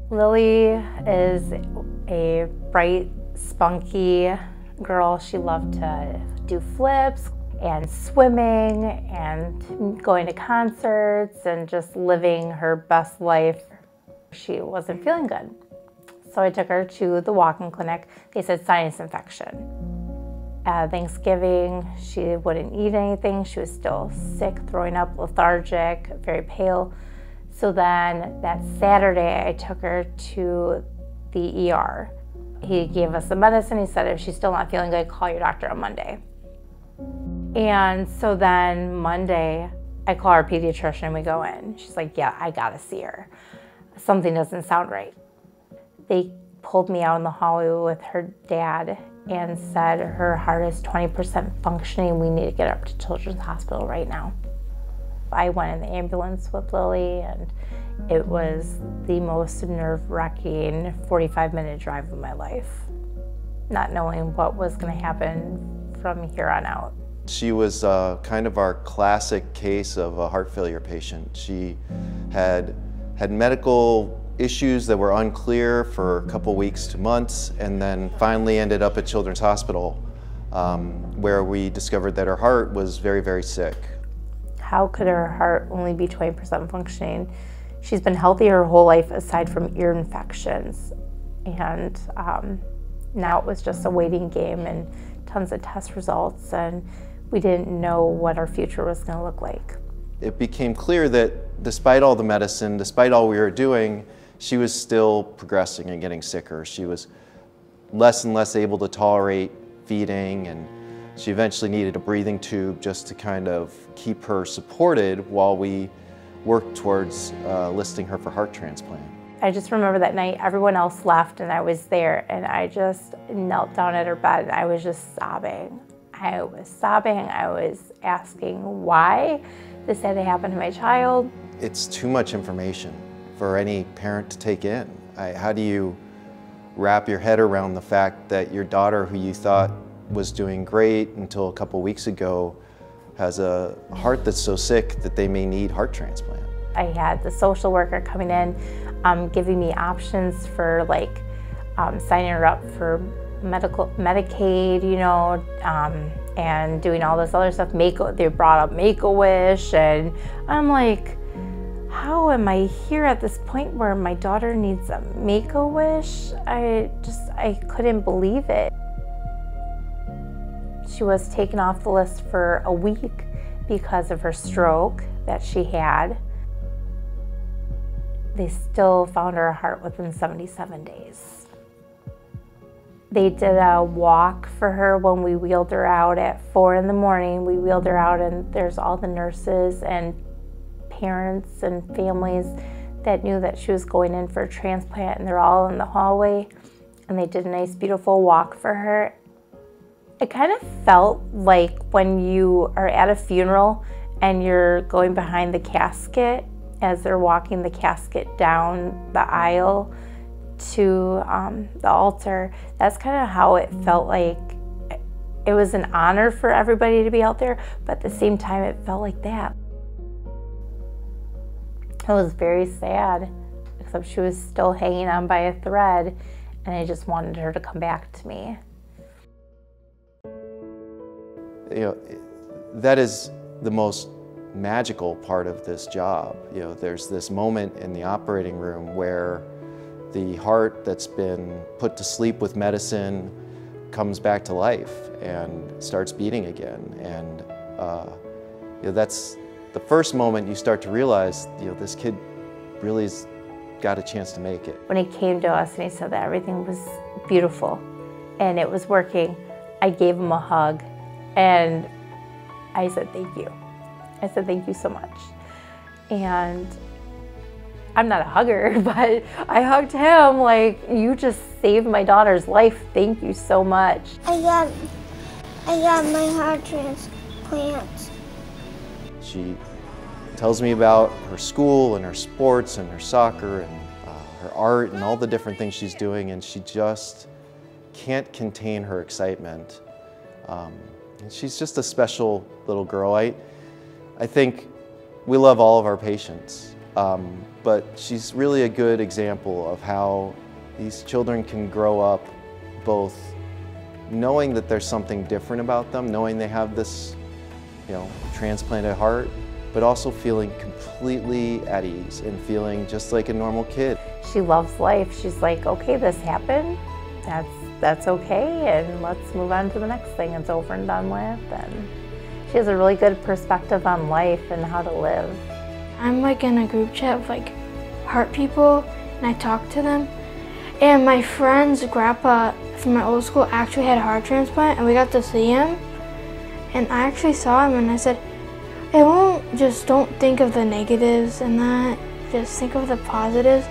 Lily is a bright, spunky girl. She loved to do flips and swimming and going to concerts and just living her best life. She wasn't feeling good. So I took her to the walk-in clinic. They said sinus infection. At Thanksgiving, she wouldn't eat anything. She was still sick, throwing up, lethargic, very pale. So then that Saturday, I took her to the ER. He gave us the medicine. He said, if she's still not feeling good, call your doctor on Monday. And so then Monday, I call our pediatrician and we go in. She's like, yeah, I gotta see her. Something doesn't sound right. They pulled me out in the hallway with her dad and said her heart is 20% functioning. We need to get her up to Children's Hospital right now. I went in the ambulance with Lily, and it was the most nerve-wracking 45-minute drive of my life, not knowing what was going to happen from here on out. She was kind of our classic case of a heart failure patient. She had medical issues that were unclear for a couple weeks to months, and then finally ended up at Children's Hospital, where we discovered that her heart was very, very sick. How could her heart only be 20% functioning? She's been healthy her whole life aside from ear infections. And now it was just a waiting game and tons of test results, and we didn't know what our future was going to look like. It became clear that despite all the medicine, despite all we were doing, she was still progressing and getting sicker. She was less and less able to tolerate feeding, and she eventually needed a breathing tube just to kind of keep her supported while we worked towards listing her for heart transplant. I just remember that night everyone else left and I was there, and I just knelt down at her bed and I was just sobbing. I was sobbing, I was asking why this had to happen to my child. It's too much information for any parent to take in. How do you wrap your head around the fact that your daughter, who you thought was doing great until a couple weeks ago, has a heart that's so sick that they may need heart transplant? I had the social worker coming in, giving me options for like signing her up for Medicaid, you know, and doing all this other stuff. They brought up Make-A-Wish, and I'm like, how am I here at this point where my daughter needs a Make-A-Wish? I couldn't believe it. She was taken off the list for a week because of her stroke that she had. They still found her heart within 77 days. They did a walk for her when we wheeled her out at 4 in the morning. We wheeled her out, and there's all the nurses and parents and families that knew that she was going in for a transplant, and they're all in the hallway, and they did a nice, beautiful walk for her. It kind of felt like when you are at a funeral and you're going behind the casket as they're walking the casket down the aisle to the altar. That's kind of how it felt like. It was an honor for everybody to be out there, but at the same time it felt like that. It was very sad, except she was still hanging on by a thread, and I just wanted her to come back to me. You know, that is the most magical part of this job. You know, there's this moment in the operating room where the heart that's been put to sleep with medicine comes back to life and starts beating again. And you know, that's the first moment you start to realize, you know, this kid really's got a chance to make it. When he came to us and he said that everything was beautiful and it was working, I gave him a hug. And I said, thank you. I said, thank you so much. And I'm not a hugger, but I hugged him like, you just saved my daughter's life. Thank you so much. I got my heart transplant. She tells me about her school and her sports and her soccer and her art and all the different things she's doing, and she just can't contain her excitement. And she's just a special little girl. I think we love all of our patients. but she's really a good example of how these children can grow up both knowing that there's something different about them, knowing they have this, transplanted heart, but also feeling completely at ease and feeling just like a normal kid. She loves life. She's like, okay, this happened. That's okay, and let's move on to the next thing. It's over and done with. And she has a really good perspective on life and how to live. I'm like in a group chat with like heart people, and I talk to them. And my friend's grandpa from my old school actually had a heart transplant, and we got to see him. And I actually saw him, and I said, don't think of the negatives and that, just think of the positives.